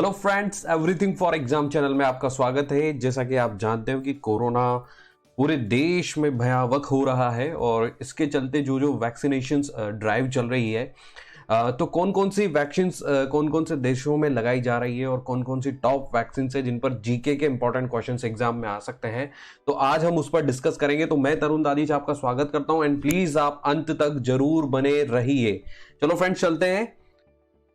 Hello friends, everything for exam channel में आपका स्वागत है। जैसा कि आप जानते हो कि कोरोना पूरे देश में भयावह हो रहा है और इसके चलते जो जो वैक्सीनेशंस ड्राइव चल रही है, तो कौन कौन सी वैक्सीन्स कौन कौन से देशों में लगाई जा रही है और कौन कौन सी टॉप वैक्सीन है जिन पर जीके के इंपॉर्टेंट क्वेश्चंस एग्जाम में आ सकते हैं, तो आज हम उस पर डिस्कस करेंगे। तो मैं तरुण दादीज आपका स्वागत करता हूं एंड प्लीज आप अंत तक जरूर बने रहिए। चलो फ्रेंड्स, चलते हैं।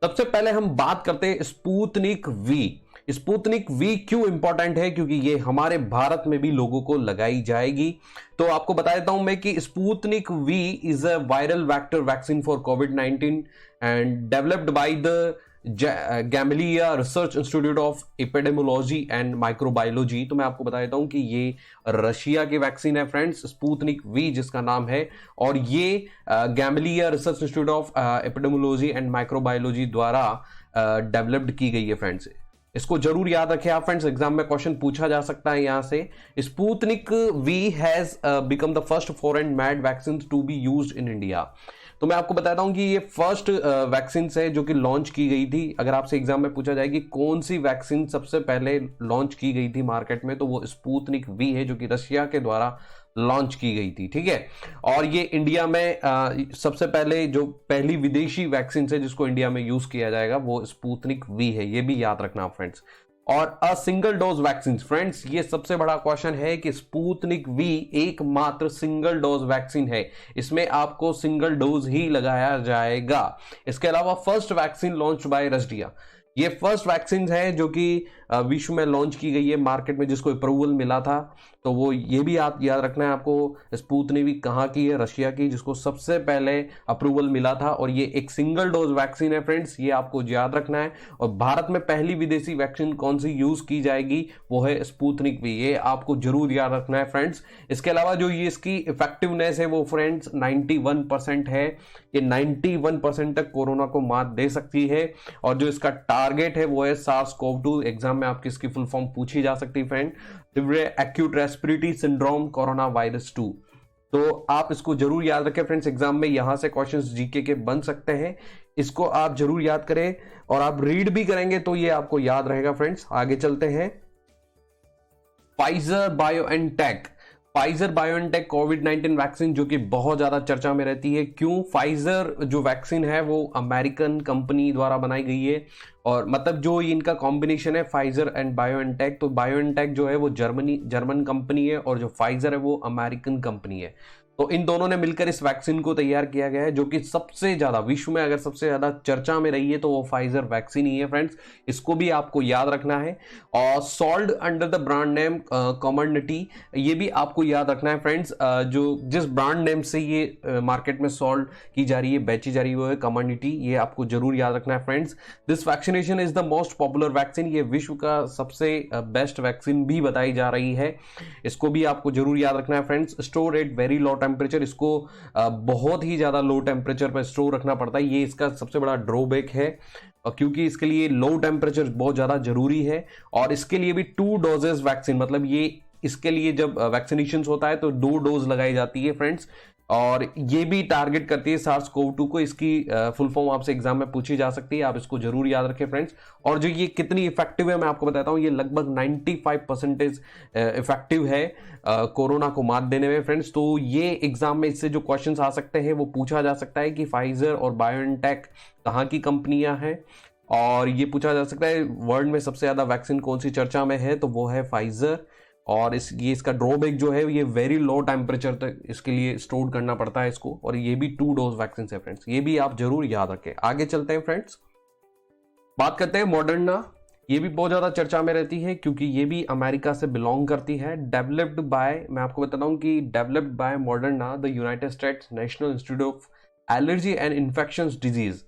सबसे पहले हम बात करते हैं स्पुतनिक वी। स्पुतनिक वी क्यों इंपॉर्टेंट है? क्योंकि ये हमारे भारत में भी लोगों को लगाई जाएगी। तो आपको बता देता हूं मैं कि Sputnik V is a viral vector vaccine for कोविड-19 and developed by the Gamaleya research institute of epidemiology and microbiology. तो मैं आपको बता देता हूं कि ये रशिया की वैक्सीन है फ्रेंड्स, स्पुतनिक वी जिसका नाम है, और ये Gamaleya research institute of epidemiology and microbiology द्वारा डेवलप्ड की गई है फ्रेंड्स। इसको जरूर याद रखें आप फ्रेंड्स, एग्जाम में क्वेश्चन पूछा जा सकता है यहां से। Sputnik V has become the first foreign made vaccine to be used in India. तो मैं आपको बताता हूं कि ये फर्स्ट वैक्सीन है जो कि लॉन्च की गई थी। अगर आपसे एग्जाम में पूछा जाए कि कौन सी वैक्सीन सबसे पहले लॉन्च की गई थी मार्केट में, तो वो स्पुतनिक वी है जो कि रशिया के द्वारा लॉन्च की गई थी। ठीक है, और ये इंडिया में सबसे पहले जो पहली विदेशी वैक्सीन है जिसको इंडिया में यूज किया जाएगा वो स्पुतनिक वी है, ये भी याद रखना फ्रेंड्स। और a single dose vaccine friends, ये सबसे बड़ा क्वेश्चन है कि स्पुतनिक वी एकमात्र सिंगल डोज वैक्सीन है, इसमें आपको सिंगल डोज ही लगाया जाएगा। इसके अलावा first vaccine launch by Russia, ये फर्स्ट वैक्सीन है जो कि विश्व में लॉन्च की गई है मार्केट में, जिसको अप्रूवल मिला था। तो वो ये भी याद रखना है आपको, स्पुतनिक वी कहाँ की है? रशिया की, जिसको सबसे पहले अप्रूवल मिला था। और ये एक सिंगल डोज वैक्सीन है फ्रेंड्स, ये आपको याद रखना है। और भारत में पहली विदेशी वैक्सीन कौन सी यूज की जाएगी वो है स्पुतनिक वी, ये आपको जरूर याद रखना है फ्रेंड्स। इसके अलावा जो ये इसकी इफेक्टिवनेस है वो फ्रेंड्स 91% है। ये 91% तक कोरोना को मात दे सकती है। और जो इसका टारगेट है वो है SARS-CoV-2। एग्जाम में आपकी इसकी फुल फॉर्म पूछी जा सकती है friend, acute respiratory syndrome corona virus 2। तो आप इसको जरूर याद रखें फ्रेंड्स, एग्जाम में यहां से क्वेश्चंस जीके के बन सकते हैं। इसको आप जरूर याद करें और आप रीड भी करेंगे तो ये आपको याद रहेगा फ्रेंड्स। आगे चलते हैं। फाइजर बायोएनटेक, फाइजर बायोएनटेक कोविड-19 वैक्सीन जो कि बहुत ज्यादा चर्चा में रहती है। क्यों? फाइजर जो वैक्सीन है वो अमेरिकन कंपनी द्वारा बनाई गई है, और मतलब जो इनका कॉम्बिनेशन है फाइजर एंड बायोएनटेक, तो बायोएनटेक जो है वो जर्मन कंपनी है और जो फाइजर है वो अमेरिकन कंपनी है। तो इन दोनों ने मिलकर इस वैक्सीन को तैयार किया गया है, जो कि सबसे ज्यादा विश्व में अगर सबसे ज्यादा चर्चा में रही है तो वो फाइजर वैक्सीन ही है फ्रेंड्स। इसको भी आपको याद रखना है। और sold under the brand name Comirnaty, ये भी आपको याद रखना है फ्रेंड्स। जो जिस ब्रांड नेम से ये मार्केट में सोल्ड की जा रही है, बेची जा रही है, वो है कॉमर्डिटी, ये आपको जरूर याद रखना है friends. This vaccination is the most popular vaccine, ये विश्व का सबसे बेस्ट वैक्सीन भी बताई जा रही है। इसको भी आपको जरूर याद रखना है friends. Store at very low temperature, इसको बहुत ही ज्यादा लो टेम्परेचर पर स्टोर रखना पड़ता है, ये इसका सबसे बड़ा ड्रॉबैक है, क्योंकि इसके लिए लो टेम्परेचर बहुत ज्यादा जरूरी है। और इसके लिए भी 2 डोजेस वैक्सीन, मतलब ये इसके लिए जब वैक्सीनेशन होता है तो 2 डोज लगाई जाती है फ्रेंड्स। और ये भी टारगेट करती है SARS-CoV-2 को। इसकी फुल फॉर्म आपसे एग्जाम में पूछी जा सकती है, आप इसको जरूर याद रखें फ्रेंड्स। और जो ये कितनी इफेक्टिव है मैं आपको बताता हूं, ये लगभग 95% इफेक्टिव है कोरोना को मात देने में फ्रेंड्स। तो ये एग्जाम में इससे जो क्वेश्चंस आ सकते हैं वो पूछा जा सकता है कि फाइजर और बायोएनटेक कहाँ की कंपनियां हैं, और ये पूछा जा सकता है वर्ल्ड में सबसे ज्यादा वैक्सीन कौन सी चर्चा में है, तो वो है फाइजर। और ये इसका ड्रॉबैक जो है ये वेरी लो टेम्परेचर तक इसके लिए स्टोर करना पड़ता है इसको, और ये भी 2 डोज वैक्सीन है फ्रेंड्स, ये भी आप जरूर याद रखें। आगे चलते हैं फ्रेंड्स, बात करते हैं मॉडर्ना। ये भी बहुत ज्यादा चर्चा में रहती है क्योंकि ये भी अमेरिका से बिलोंग करती है। डेवलप्ड बाय, मैं आपको बताता हूं कि developed by Moderna the United states national institute of allergy and infections disease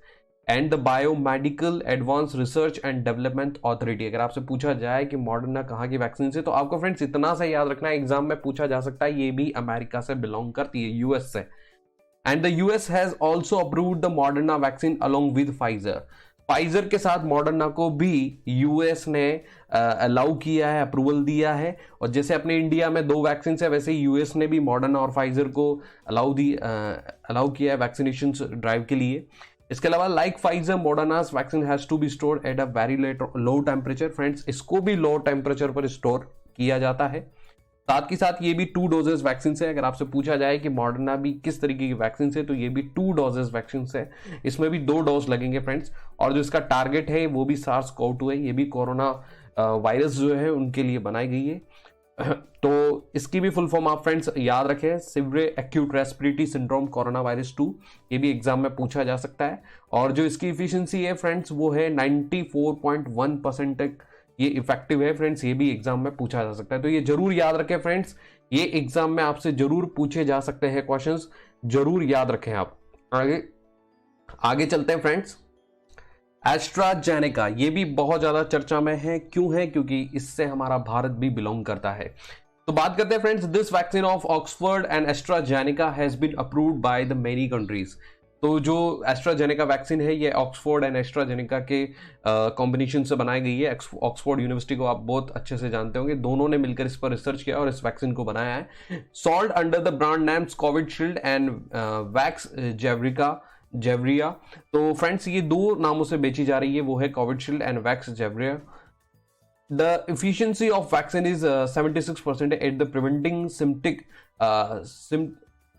and the biomedical advance research and development authority. अगर आपसे पूछा जाए कि मॉडर्ना कहाँ की वैक्सीन है, तो आपको फ्रेंड्स इतना सा याद रखना है, एग्जाम में पूछा जा सकता है, ये भी अमेरिका से बिलोंग करती है, यूएस से। And the US has also approved the Moderna vaccine along with Pfizer. Pfizer के साथ मॉडर्ना को भी यूएस ने अलाउ किया है, अप्रूवल दिया है। और जैसे अपने इंडिया में 2 वैक्सीन है, वैसे यूएस ने भी मॉडर्ना और फाइजर को अलाउ किया है वैक्सीनेशन ड्राइव के लिए। इसके अलावा like Pfizer Moderna's vaccine has to be stored at a very low temperature. Friends, इसको भी लो टेम्परेचर पर स्टोर किया जाता है। साथ ही साथ ये भी 2 डोजेस वैक्सीन है। अगर आपसे पूछा जाए कि मॉडर्ना भी किस तरीके की वैक्सीन है, तो ये भी 2 डोजेस वैक्सीन है। इसमें भी 2 डोज लगेंगे फ्रेंड्स। और जो इसका टारगेट है वो भी SARS-CoV-2 है। ये भी कोरोना वायरस जो है उनके लिए बनाई गई है। तो इसकी भी फुल फॉर्म आप फ्रेंड्स याद रखें, severe acute respiratory syndrome corona virus 2। ये भी एग्जाम में पूछा जा सकता है। और जो इसकी इफिशिएंसी है फ्रेंड्स वो है 94.1% तक ये इफेक्टिव है फ्रेंड्स। ये भी एग्जाम में पूछा जा सकता है, तो ये जरूर याद रखें फ्रेंड्स। ये एग्जाम में आपसे जरूर पूछे जा सकते हैं क्वेश्चंस, जरूर याद रखें आप। आगे चलते हैं फ्रेंड्स। एस्ट्राजेनेका, ये भी बहुत ज्यादा चर्चा में है। क्यों है? क्योंकि इससे हमारा भारत भी बिलोंग करता है। तो बात करते हैं friends, this vaccine of Oxford and AstraZeneca has been approved by the many countries. तो जो एस्ट्राजेनेका वैक्सीन है ये ऑक्सफोर्ड एंड एस्ट्राजेनेका के कॉम्बिनेशन से बनाई गई है। ऑक्सफोर्ड यूनिवर्सिटी को आप बहुत अच्छे से जानते होंगे, दोनों ने मिलकर इस पर रिसर्च किया और इस वैक्सीन को बनाया है। Sold under the brand names Covishield and Vaxzevria. तो फ्रेंड्स ये 2 नामों से बेची जा रही है, वो है Covishield and Vaxzevria. The efficiency of vaccine is 76% at the preventing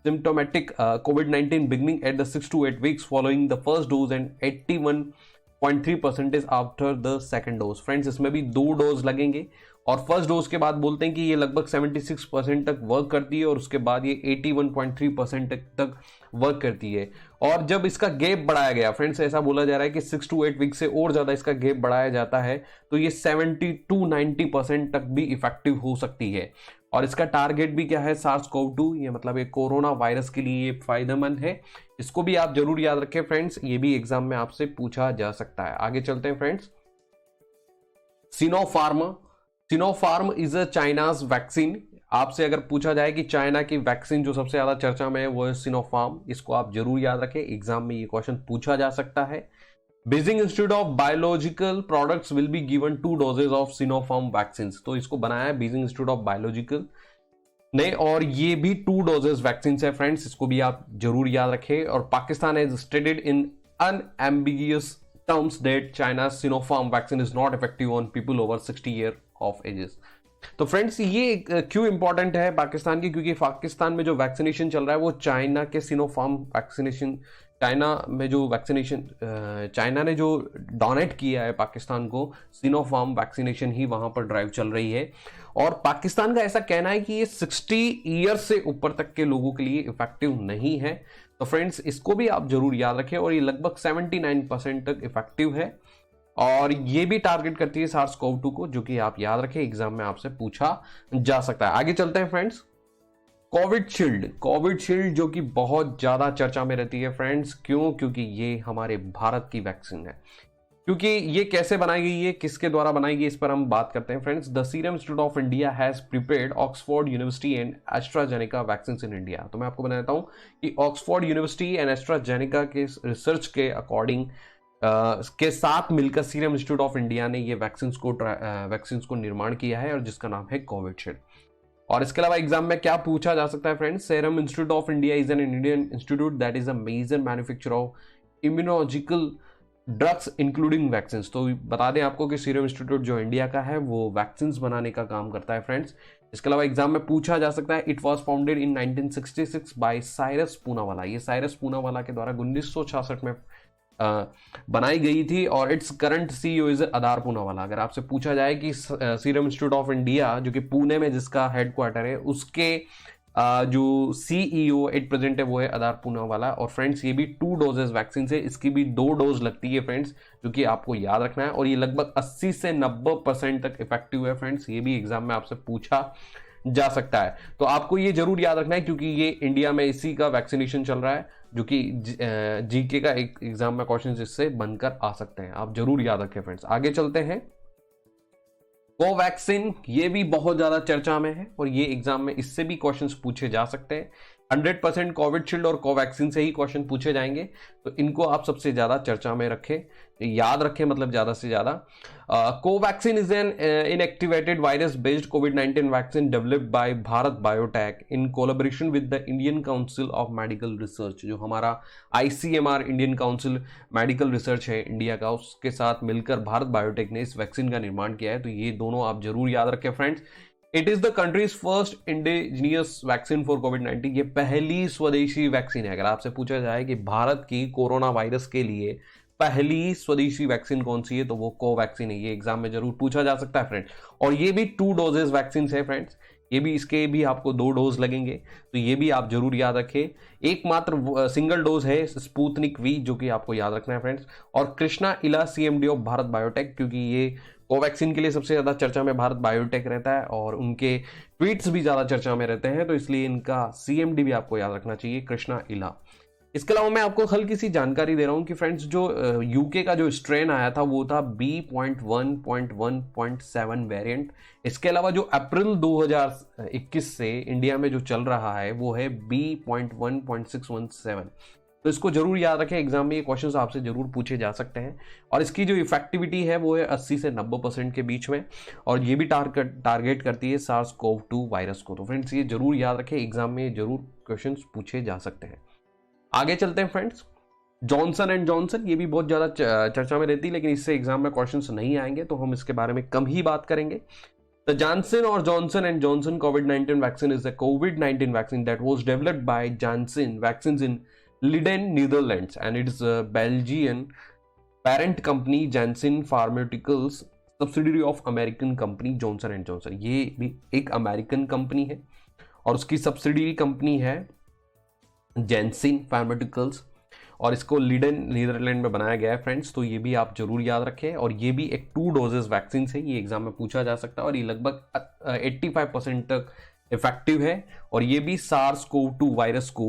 symptomatic COVID-19 beginning at the 6 to 8 weeks following the first dose and 81.3% is after the second dose। Friends, इसमें भी 2 डोज लगेंगे और first dose के बाद बोलते हैं कि ये लगभग 76% तक वर्क करती है और उसके बाद ये 81.3% तक वर्क करती है। और जब इसका गैप बढ़ाया गया फ्रेंड्स, ऐसा बोला जा रहा है कि 6 to 8 वीक से और ज्यादा इसका गैप बढ़ाया जाता है, तो ये 70 to 90% तक भी इफेक्टिव हो सकती है। और इसका टारगेट भी क्या है? SARS-CoV-2। ये मतलब ये कोरोना वायरस के लिए ये फायदेमंद है। इसको भी आप जरूर याद रखें फ्रेंड्स, ये भी एग्जाम में आपसे पूछा जा सकता है। आगे चलते हैं friends. Sinopharm is a China's vaccine. आपसे अगर पूछा जाए कि चाइना की वैक्सीन जो सबसे ज्यादा चर्चा में है वो है सिनोफार्म। इसको आप जरूर याद रखें, एग्जाम में ये क्वेश्चन पूछा जा सकता है। Beijing Institute of Biological Products will be given 2 doses of Sinopharm vaccine. तो इसको बनाया है बीजिंग इंस्टीट्यूट ऑफ बायोलॉजिकल ने और ये भी 2 डोजेज वैक्सीन है फ्रेंड्स। इसको भी आप जरूर याद रखें। और Pakistan has stated in unambiguous terms that China's Sinopharm vaccine is not effective on people over 60 year of ages। तो फ्रेंड्स ये क्यों इंपॉर्टेंट है पाकिस्तान की? क्योंकि पाकिस्तान में जो वैक्सीनेशन चल रहा है वो चाइना के सिनोफार्म वैक्सीनेशन, चाइना ने जो डोनेट किया है पाकिस्तान को, सिनोफार्म वैक्सीनेशन ही वहां पर ड्राइव चल रही है। और पाकिस्तान का ऐसा कहना है कि ये 60 ईयर से ऊपर तक के लोगों के लिए इफेक्टिव नहीं है। तो फ्रेंड्स इसको भी आप जरूर याद रखें। और ये लगभग 79% तक इफेक्टिव है और ये भी टारगेट करती है SARS-CoV-2 को, जो कि आप याद रखें, एग्जाम में आपसे पूछा जा सकता है। आगे चलते हैं फ्रेंड्स। कोविशील्ड जो कि बहुत ज्यादा चर्चा में रहती है फ्रेंड्स। क्यों? क्योंकि ये हमारे भारत की वैक्सीन है। क्योंकि ये कैसे बनाई गई है, किसके द्वारा बनाई गई, इस पर हम बात करते हैं friends. The serum Institute of India has prepared Oxford university and AstraZeneca vaccine in India. तो मैं आपको बताता हूं कि ऑक्सफोर्ड यूनिवर्सिटी एंड एस्ट्राजेनेका के रिसर्च के अकॉर्डिंग के साथ मिलकर सीरम इंस्टीट्यूट ऑफ इंडिया ने ये वैक्सीन को निर्माण किया है और जिसका नाम है कोविशील्ड। और इसके अलावा एग्जाम में क्या पूछा जा सकता है friends? Serum Institute of India is an Indian institute that is a major manufacturer of immunological drugs including vaccine. तो बता दें आपको कि सीरम इंस्टीट्यूट जो इंडिया का है वो वैक्सीन बनाने का काम करता है फ्रेंड्स। इसके अलावा एग्जाम में पूछा जा सकता है, it was founded in 1966 by Cyrus Poonawalla. ये साइरस पूनावाला के द्वारा 1966 में बनाई गई थी और इट्स करंट सीईओ इज आधार पूनावाला। अगर आपसे पूछा जाए कि सीरम इंस्टीट्यूट ऑफ इंडिया जो कि पुणे में जिसका हेडक्वार्टर है उसके जो सीईओ एट प्रेजेंट है वो है आधार पूनावाला। और फ्रेंड्स ये भी 2 डोजेज वैक्सीन है, इसकी भी 2 डोज लगती है फ्रेंड्स, जो कि आपको याद रखना है। और ये लगभग 80 से 90% तक इफेक्टिव है फ्रेंड्स। ये भी एग्जाम में आपसे पूछा जा सकता है, तो आपको ये जरूर याद रखना है क्योंकि ये इंडिया में इसी का वैक्सीनेशन चल रहा है, जो कि जीके का एक एग्जाम में क्वेश्चन इससे बनकर आ सकते हैं। आप जरूर याद रखें फ्रेंड्स। आगे चलते हैं। कोवैक्सीन ये भी बहुत ज्यादा चर्चा में है और ये एग्जाम में इससे भी क्वेश्चंस पूछे जा सकते हैं। 100% कोविशील्ड और कोवैक्सीन से ही क्वेश्चन पूछे जाएंगे, तो इनको आप सबसे ज्यादा चर्चा में रखें, याद रखें, मतलब ज्यादा से ज्यादा। Covaxin is an inactivated virus based covid vaccine developed by Bharat biotech in collaboration with the Indian council of medical research. जो हमारा ICMR Indian council medical research है इंडिया का, उसके साथ मिलकर भारत बायोटेक ने इस वैक्सीन का निर्माण किया है। तो ये दोनों आप जरूर याद रखें friends. It is the country's first indigenous vaccine for कोविड-19। ये पहली स्वदेशी वैक्सीन है। अगर आपसे पूछा जाए कि भारत की कोरोना वायरस के लिए पहली स्वदेशी वैक्सीन कौन सी है, तो वो कोवैक्सीन है। ये एग्जाम में जरूर पूछा जा सकता है फ्रेंड्स। और ये भी 2 डोजेस वैक्सीन है फ्रेंड्स, ये भी, इसके भी आपको 2 डोज लगेंगे, तो ये भी आप जरूर याद रखें। एकमात्र सिंगल डोज है स्पुतनिक वी, जो कि आपको याद रखना है फ्रेंड्स। और कृष्णा इला CMD ऑफ भारत बायोटेक, क्योंकि ये कोवैक्सीन के लिए सबसे ज्यादा चर्चा में भारत बायोटेक रहता है और उनके ट्वीट्स भी ज्यादा चर्चा में रहते हैं, तो इसलिए इनका CMD भी आपको याद रखना चाहिए, कृष्णा इला। इसके अलावा मैं आपको हल्की सी जानकारी दे रहा हूं कि फ्रेंड्स, जो यूके का जो स्ट्रेन आया था वो था B.1.1.7 वेरिएंट। इसके अलावा जो अप्रैल 2021 से इंडिया में जो चल रहा है वो है B.1.617। तो इसको जरूर याद रखें, एग्जाम में ये क्वेश्चंस आपसे जरूर पूछे जा सकते हैं। और इसकी जो इफेक्टिविटी है वो है 80 से 90% के बीच में, और ये भी टारगेट करती है SARS-CoV-2 वायरस को। तो फ्रेंड्स ये जरूर याद रखें, एग्जाम में जरूर क्वेश्चंस पूछे जा सकते हैं। आगे चलते हैं फ्रेंड्स। जॉनसन एंड जॉनसन, ये भी बहुत ज्यादा चर्चा में रहती है, लेकिन इससे एग्जाम में क्वेश्चंस नहीं आएंगे, तो हम इसके बारे में कम ही बात करेंगे। The Janssen or Johnson and Johnson COVID-19 vaccine is a COVID-19 vaccine that was developed by Janssen Vaccines in Leiden, Netherlands, and it is a Belgian parent company Janssen Pharmaceuticals, subsidiary of American company Johnson and Johnson। ये भी एक American company है और उसकी subsidiary company है Janssen Pharmaceuticals, और इसको लीडन Netherlands में बनाया गया है फ्रेंड्स। तो ये भी आप जरूर याद रखें। और ये भी एक 2 डोजेस वैक्सीन है, ये एग्जाम में पूछा जा सकता है, और ये लगभग 85% तक इफेक्टिव है। और ये भी SARS-CoV-2 वायरस को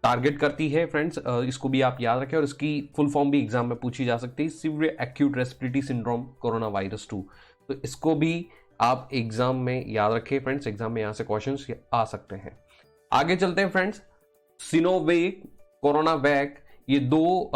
टारगेट करती है फ्रेंड्स, इसको भी आप याद रखें। और इसकी फुल फॉर्म भी एग्जाम में पूछी जा सकती है, severe acute respiratory syndrome corona virus 2। तो इसको भी आप एग्जाम में याद रखें फ्रेंड्स, एग्जाम में यहाँ से क्वेश्चंस आ सकते हैं। आगे चलते हैं फ्रेंड्स। सिनोवैक, कोरोना वैक, ये 2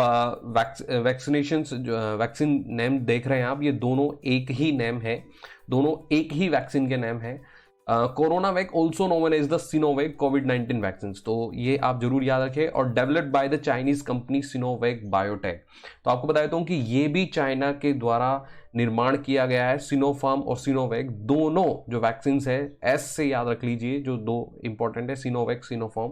वैक्सीन नेम देख रहे हैं आप, ये दोनों एक ही नेम है, दोनों एक ही वैक्सीन के नेम है। CoronaVac also known as the Sinovac कोविड-19 वैक्सीन, तो ये आप जरूर याद रखें। और developed by the Chinese company Sinovac biotech. तो आपको बता देता हूं कि ये भी चाइना के द्वारा निर्माण किया गया है। सिनोफार्म और सिनोवैक दोनों जो वैक्सीन है, S से याद रख लीजिए, जो 2 इंपॉर्टेंट है, सिनोवैक सिनोफार्म,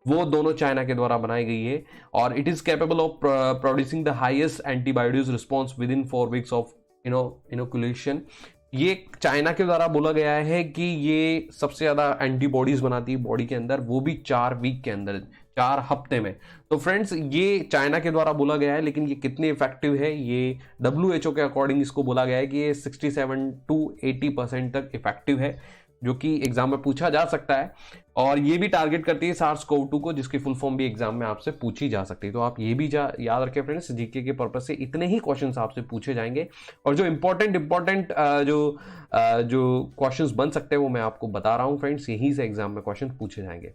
वो दोनों चाइना के द्वारा बनाई गई है। और it is capable of producing the highest antibodies response with in 4 weeks of inoculation. ये चाइना के द्वारा बोला गया है कि ये सबसे ज्यादा एंटीबॉडीज बनाती है बॉडी के अंदर, वो भी 4 वीक के अंदर, 4 हफ्ते में। तो फ्रेंड्स ये चाइना के द्वारा बोला गया है, लेकिन ये कितने इफेक्टिव है, ये WHO के अकॉर्डिंग इसको बोला गया है कि ये 67 to 80% तक इफेक्टिव है, जो कि एग्जाम में पूछा जा सकता है। और ये भी टारगेट करती है SARS-CoV-2 को, जिसकी फुल फॉर्म भी एग्जाम में आपसे पूछी जा सकती है। तो आप ये भी याद रखें फ्रेंड्स, जीके के पर्पस से इतने ही क्वेश्चंस आपसे पूछे जाएंगे। और जो इंपॉर्टेंट जो क्वेश्चंस बन सकते हैं वो मैं आपको बता रहा हूं फ्रेंड्स, यहीं से एग्जाम में क्वेश्चन पूछे जाएंगे।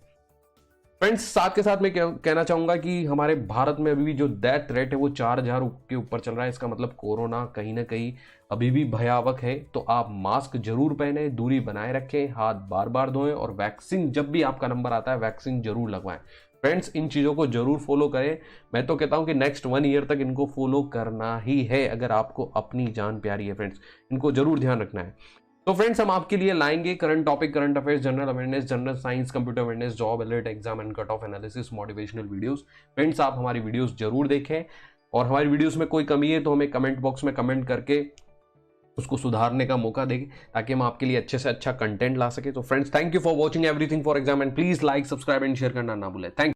फ्रेंड्स साथ के साथ मैं कहना चाहूंगा कि हमारे भारत में अभी भी जो डेथ रेट है वो 4000 के ऊपर चल रहा है। इसका मतलब कोरोना कहीं ना कहीं अभी भी भयावह है। तो आप मास्क जरूर पहने, दूरी बनाए रखें, हाथ बार बार धोएं, और वैक्सीन जब भी आपका नंबर आता है वैक्सीन जरूर लगवाएं। फ्रेंड्स इन चीज़ों को जरूर फॉलो करें। मैं तो कहता हूं कि नेक्स्ट 1 ईयर तक इनको फॉलो करना ही है, अगर आपको अपनी जान प्यारी है फ्रेंड्स, इनको जरूर ध्यान रखना है। तो फ्रेंड्स हम आपके लिए लाएंगे current topic, current affairs, general awareness, general science, computer awareness, job alert, exam and cut off analysis, motivational videos. Friends आप हमारी वीडियोस जरूर देखें, और हमारी वीडियोस में कोई कमी है तो हमें कमेंट बॉक्स में कमेंट करके उसको सुधारने का मौका दें, ताकि हम आपके लिए अच्छे से अच्छा कंटेंट ला सके। तो friends thank you for watching everything for exam, and please like, subscribe and share करना ना भूलें। थैंक